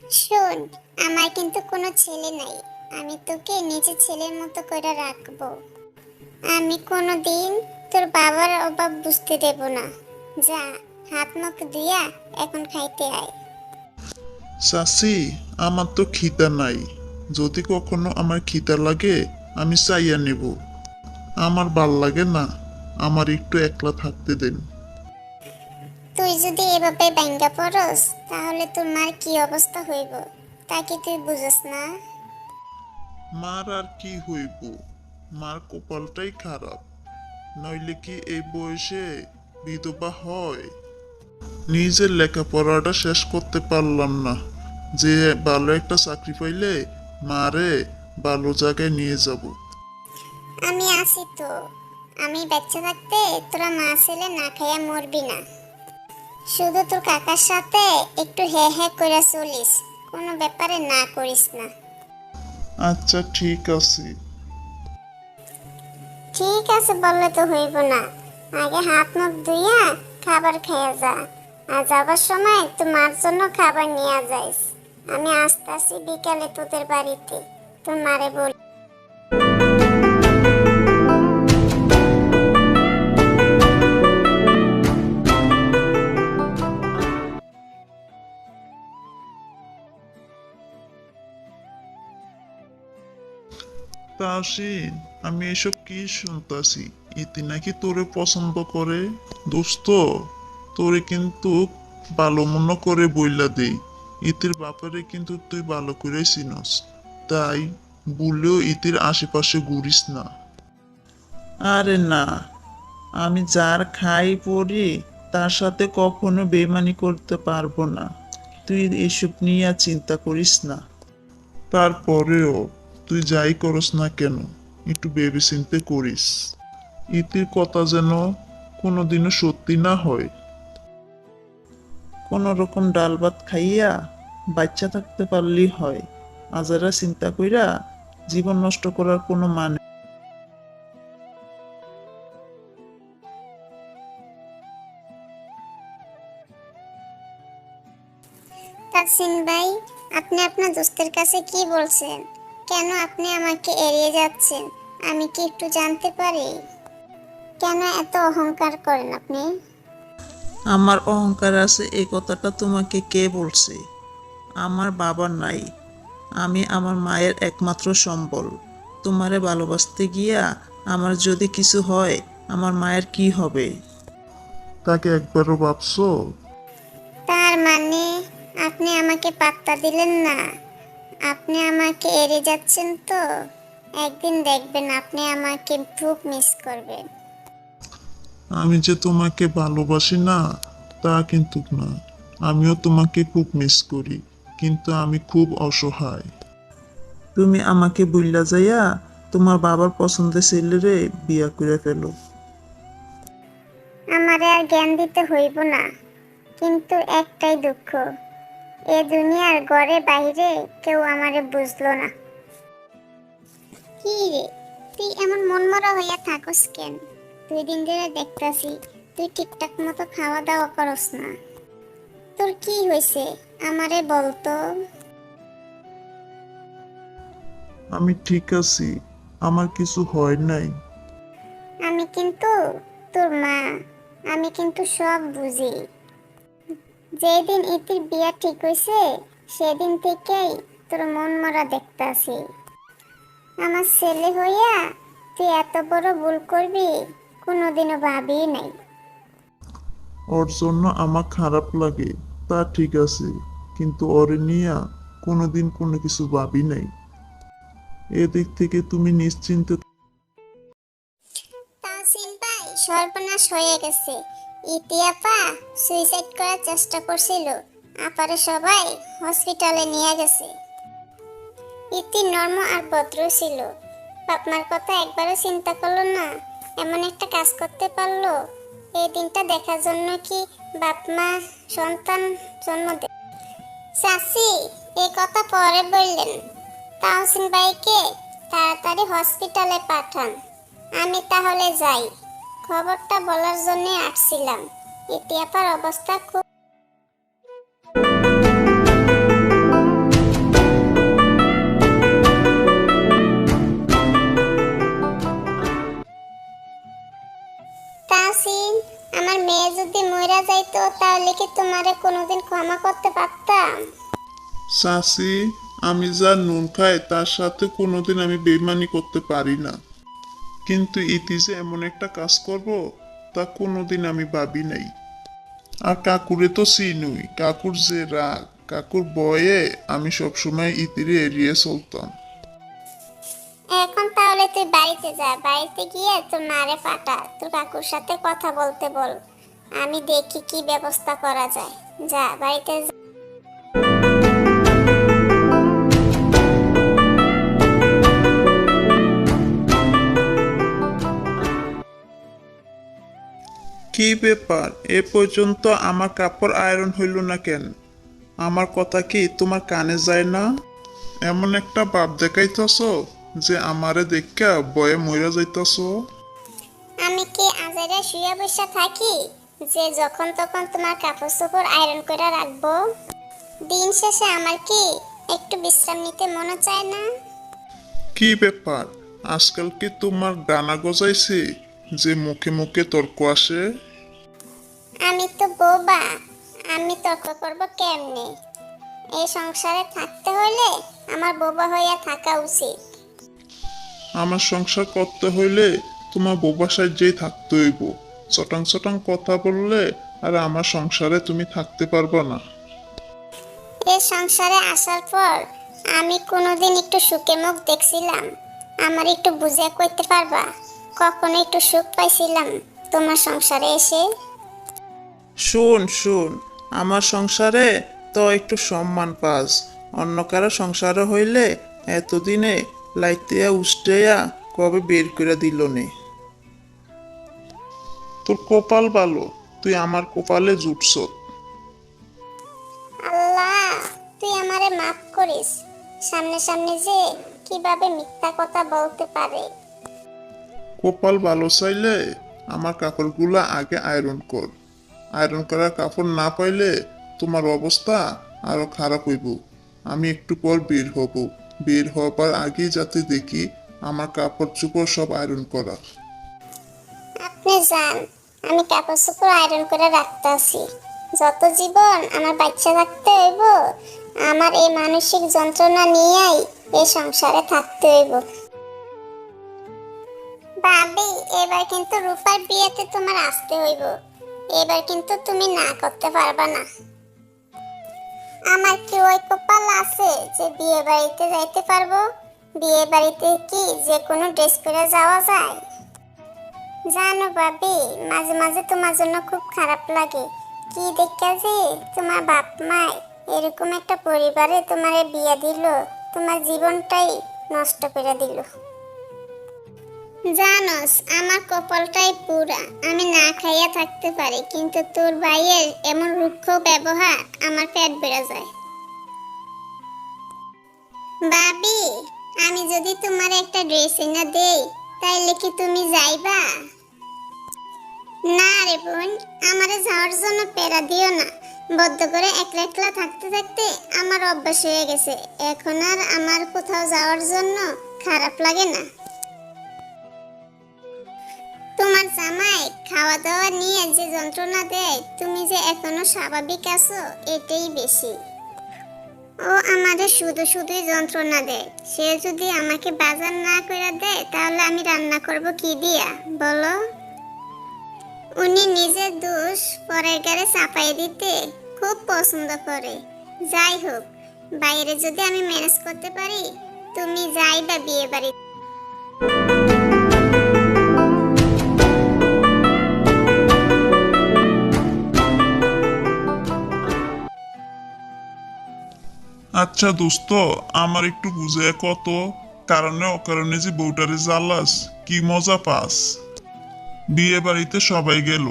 শোন, আমার কিন্তু কোনো ছেলে নাই। আমি তোকে নিজের ছেলের মতো করে রাখবো। আমি কোনোদিন তোর বাবার অভাব বুঝতে দেব না। যা, হাত মুখ ধুইয়া এখন খাইতে আয়। চাচি, আমার তো খিদা নাই। যদি কখনো আমার খিদা লাগে আমি চাইয়া নেব। আমার ভাল লাগে না, আমার একটু একলা থাকতে দেন। তুই যদি এভাবে ব্যাঙ্গা পড়স তাহলে তোর মার কি অবস্থা হইব তা কি তুই বুঝস না? মার আর কি হইব, মার কপালটাই খারাপ। নইলে কি এই বয়সে বিধবা হয়? নিজের লেখাপড়াটা শেষ করতে পারলাম না, যে ভালো একটা চাকরি পাইলে মারে ভালো জায়গায় নিয়ে যাব। আমি আছি তো। আমি বাচ্চা থাকতে তোরা মা ছেলে না খাইয়া মরবি না। শুধু তোর কাকার সাথে একটু হ্যাঁ হ্যাঁ করে চলিস, কোনো ব্যাপারে না করিস না। আচ্ছা ঠিক আছে। ঠিক আছে বললে তো হইব না। আগে হাত মুখ ধুইয়া খাবার খাইয়া যা। আর যাবার সময় তো মার জন্য খাবার নিয়ে যাইস। আমি আসতাছি বিকালে তোদের বাড়িতে, তোর মারে বল। তাসিন, আমি এসব কি শুনতাছি? ইতি নাকি তোরে পছন্দ করে। দোস্ত, তোরে কিন্তু ভালো মনে করে বইলা দেই, ইতির ব্যাপারে কিন্তু তুই ভালো করে চিনস। তাই বললেও ইতির আশেপাশে ঘুরিস না। আরে না, আমি যার খাই পড়ি তার সাথে কখনো বেইমানি করতে পারবো না। তুই এসব নিয়ে আর চিন্তা করিস না। তারপরেও তুই যাই করস না কেন, একটু ভেবে চিন্তে করিস। ইতির কথা যেন কোনোদিনও সত্যি না হয়। কোনো রকম ডাল ভাত খাইয়া বাচ্চা থাকতে পারলেই হয়। আজারা চিন্তা কইরা জীবন নষ্ট করার কোনো মানে। তাসিন ভাই, আপনি আপনার দোস্তের কাছে কি বলছেন? কেন আপনি আমাকে এড়িয়ে যাচ্ছেন? আমি কি একটু জানতে পারি? কেন এত অহংকার করেন আপনি? আমার অহংকার আছে এই কথাটা তোমাকে কে বলছে? আমার বাবা নাই, আমি আমার মায়ের একমাত্র সম্বল। তোমারে ভালোবাসতে গিয়া আমার যদি কিছু হয়, আমার মায়ের কি হবে? তাকে একবারও ভাবছো? তার মানে আপনি আমাকে পাত্তা দিলেন না? আপনি আমাকে এড়িয়ে যাচ্ছেন তো? একদিন দেখবেন আপনি আমাকে খুব মিস করবেন। আমি যে তোমাকে ভালোবাসি না তা কিন্তু না, আমিও তোমাকে খুব মিস করি, কিন্তু আমি খুব অসহায়। তুমি আমাকে বুইল্লা যাইয়া তোমার বাবার পছন্দের ছেলেরে বিয়া করে ফেলো। আমারে আর জ্ঞান দিতে হইব না, কিন্তু একটাই দুঃখ, এ দুনিয়ার ঘরে বাইরে কেউ আমারে বুঝলো না। কি রে, তুই এমন মনমরা হইয়া থাকস কেন? 2 দিন ধরে দেখতাছি তুই ঠিকঠাক মতো খাওয়া দাওয়া করস না। তোর কি হয়েছে আমারে বলতো। আমি ঠিক আছি, আমার কিছু হয় নাই। আমি কিন্তু তোর মা, আমি কিন্তু সব বুঝি। যেদিন ইতির বিয়া ঠিক হইছে সেদিন থেকেই তোর মন মরা দেখতাছি। আমার ছেলে হইয়া তুই এত বড় ভুল করবি কোনোদিনও ভাবি নাই। ওর জন্য আমার খারাপ লাগে, তা ঠিক আছে, কিন্তু ওরে নিয়ে কোনোদিন কোনো কিছু ভাবি নাই। এদিক থেকে তুমি নিশ্চিন্তে। তাহসিন ভাই, সর্বনাশ হয়ে গেছে। ইতি আপা সুইসাইড করার চেষ্টা করছিল। আপারে সবাই হসপিটালে নিয়ে গেছে। ইতি নর্ম আর ভদ্র ছিল। বাপমার কথা একবারও চিন্তা করলো না, এমন একটা কাজ করতে পারলো। এই দিনটা দেখার জন্য কি বাপমা সন্তান জন্ম দেয়? চাচি এই কথা পরে বললেন। তাহসিন ভাইকে তাড়াতাড়ি হসপিটালে পাঠান। আমি তাহলে যাই, খবরটা বলার জন্য আসছিলাম। ইতি আপার অবস্থা খুব। আমার মেয়ে যদি মইরা যাইতো তাহলে কি তোমারে কোনোদিন ক্ষমা করতে পারতাম? চাচি, আমি যা নুন খাই তার সাথে কোনোদিন আমি বেইমানি করতে পারি না, কিন্তু ইতি যে এমন একটা কাজ করব তা কোনোদিন আমি ভাবি নাই। আর কাকুরে তো চিনুই, কাকুর যে রাগ, কাকুর বয়ে আমি সবসময় ইতিরে এড়িয়ে চলতাম। এখন তাহলে তুই বাড়িতে যা, বাড়িতে গিয়ে তোর মারে পাঠা, তোর কাকুর সাথে কথা বলতে বল। আমি দেখি কি ব্যবস্থা করা যায়। যা বাড়িতে যা। কি ব্যাপার, এ পর্যন্ত আমার কাপড় আয়রন হইল না কেন? আমার কথা কি তোমার কানে যায় না? এমন একটা ভাব দেখাইতেছ যে আমারে দেখা বয়ে মইরা যাইতেছ। আমি কি আজারে শুয়ে বসে থাকি যে যখন তখন তোমার কাপড় চোপড় আয়রন করে রাখবো? দিন শেষে আমার কি একটু বিশ্রাম নিতে মনে চায় না? কি ব্যাপার, আজকাল কি তোমার ডানা গজাইছে যে মুখে মুখে তর্ক আসে? আমি তো বোবা, আমি তর্ক করব কেমনে? এই সংসারে থাকতে হলে আমার বোবা হইয়া থাকা উচিত। আমার সংসার করতে হইলে তোমার বোবা সাহায্যেই থাকতে হইব। চটাং চটাং কথা বললে আর আমার সংসারে তুমি থাকতে পারবা না। এই সংসারে আসার পর আমি কোনোদিন একটু সুখে মুখ দেখছিলাম? আমার একটু বুঝে কইতে পারবা কখনো একটু সুখ পাইছিলাম তোমার সংসারে এসে? শোন শোন, আমার সংসারে তো একটু সম্মান পাস, অন্য কারো সংসারে হইলে এতদিনে লাইতিয়া উষ্টেয়া কবে বের করে দিল নে। তোর কপাল ভালো, তুই আমার কপালে জুটছ। আল্লাহ, তুই আমারে মাফ করিস। সামনে সামনে যে কিভাবে মিথ্যা কথা বলতে পারে। কপাল ভালো চাইলে আমার কাপড়গুলা আগে আয়রন কর। আয়রন করার কাপড় না পাইলে তোমার অবস্থা আরো খারাপ হইব। আমি একটু পর বের হব, বের হবার আগেই যাতে দেখি আমার কাপড় চোপড় সব আয়রন করা। আপনি যান, আমি কাপড় চোপড় আয়রন করে রাখতেছি। যত জীবন আমার বাচ্চা থাকতে হইব, আমার এই মানসিক যন্ত্রণা নিয়েই এই সংসারে থাকতে হইব। ভাবি, এবার কিন্তু রূপার বিয়েতে তোমার আসতে হইব। এবার কিন্তু তুমি না করতে পারবা না। আমার কি ওই কপাল আছে যে বিয়ে বাড়িতে যাইতে পারবো? বিয়ে বাড়িতে কি যে কোনো ড্রেস পরে যাওয়া যায়? জানো ভাবি, মাঝে মাঝে তোমার জন্য খুব খারাপ লাগে। কি দেখা যে তোমার বাপ মা এরকম একটা পরিবারে তোমারে বিয়ে দিল, তোমার জীবনটাই নষ্ট করে দিল। জানোস, আমার কপালটাই পুরা। আমি না খাইয়া থাকতে পারি, কিন্তু তোর ভাইয়ের এমন রুক্ষ ব্যবহার আমার পেট বেড়ে যায়। ভাবি, আমি যদি তোমার একটা ড্রেস এনে দেই তাইলে কি তুমি যাইবা? না রে বোন, আমারে যাওয়ার জন্য প্যারা দিও না। বদ্ধ করে একলা একলা থাকতে থাকতে আমার অভ্যাস হয়ে গেছে। এখন আর আমার কোথাও যাওয়ার জন্য খারাপ লাগে না। তোমার জামাই খাওয়া দাওয়া নিয়ে যে যন্ত্রণা দেয়, তুমি যে এখনো স্বাভাবিক আছো এটাই বেশি। ও আমাদের শুধু শুধুই যন্ত্রণা দেয়। সে যদি আমাকে বাজার না করে দেয় তাহলে আমি রান্না করব কি দিয়া বলো? উনি নিজের দোষ পরের গায়ে চাপাই দিতে খুব পছন্দ করে। যাই হোক, বাইরে যদি আমি ম্যানেজ করতে পারি, তুমি যাইবা বিয়ে বাড়ি। আচ্ছা দোস্ত, আমার একটু বুঝে কত কারণে অকারণে যে বউটারে জ্বালাস, কি মজা পাস? বিয়ে বাড়িতে সবাই গেল,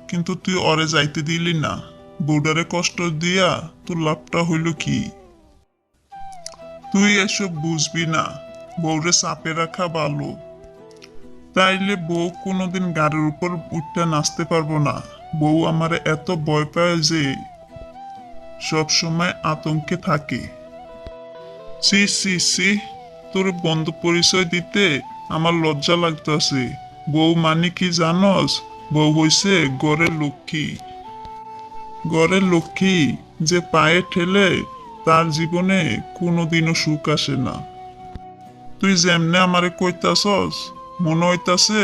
কিন্তু তুই অরে যাইতে দিলি না। বউটারে কষ্ট দিয়া তোর লাভটা হইল কি? তুই এসব বুঝবি না, বউরে চাপে রাখা ভালো। তাইলে বউ কোনোদিন গাড়ির উপর উঠতে নাচতে পারবো না। বউ আমারে এত ভয় পায় যে সব সময় আতঙ্কে থাকে। সি সি সি, তোর বন্ধ পরিচয় দিতে আমার লজ্জা লাগতেছে। বউ মানে কি জানস? বউ হইছে ঘরের লক্ষ্মী। ঘরের লক্ষ্মী যে পায়ে ঠেলে তার জীবনে কোনোদিনও সুখ আসে না। তুই যেমনে আমারে কইতাছস মনে হইতাছে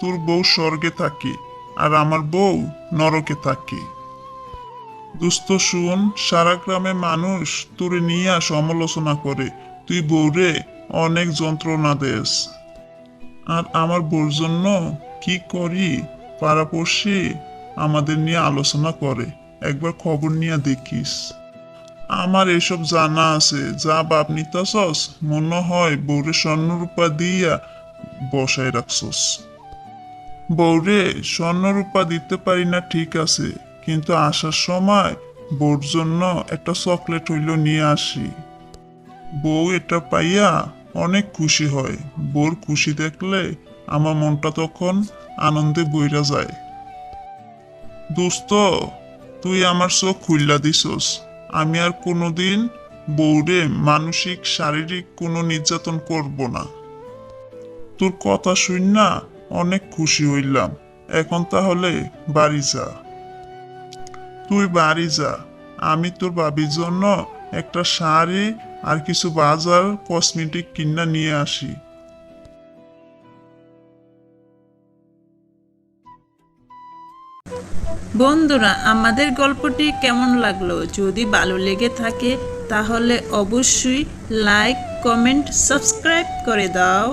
তোর বউ স্বর্গে থাকি আর আমার বউ নরকে থাকি। দুস্থ শুন, সারা গ্রামে মানুষ তোরে নিয়ে সমালোচনা করে, তুই বউরে অনেক যন্ত্রণা দেস। আর আমার বউর জন্য কি করি পাড়াপড়শি আমাদের নিয়ে আলোচনা করে, একবার খবর নিয়ে দেখিস। আমার এসব জানা আছে, যা বাপ নিতাছস মনে হয় বউরে স্বর্ণরূপা দিয়া বসায় রাখছস। বউরে স্বর্ণরূপা দিতে পারি না ঠিক আছে, কিন্তু আসার সময় বউর জন্য একটা চকলেট হইল নিয়ে আসি। বউ এটা পাইয়া অনেক খুশি হয়। বউর খুশি দেখলে আমার মনটা তখন আনন্দে বইরা যায়। দোস্ত, তুই আমার চোখ খুইল্লা দিছস। আমি আর কোনোদিন বউরে মানসিক শারীরিক কোনো নির্যাতন করব না। তোর কথা শুন না অনেক খুশি হইলাম। এখন তাহলে বাড়ি যা। তুই বাড়ি যা, আমি তোর বাবির জন্য একটা শাড়ি আর কিছু বাজার কসমেটিক কিনা নিয়ে আসি। বন্ধুরা, আমাদের গল্পটি কেমন লাগলো? যদি ভালো লেগে থাকে তাহলে অবশ্যই লাইক, কমেন্ট, সাবস্ক্রাইব করে দাও।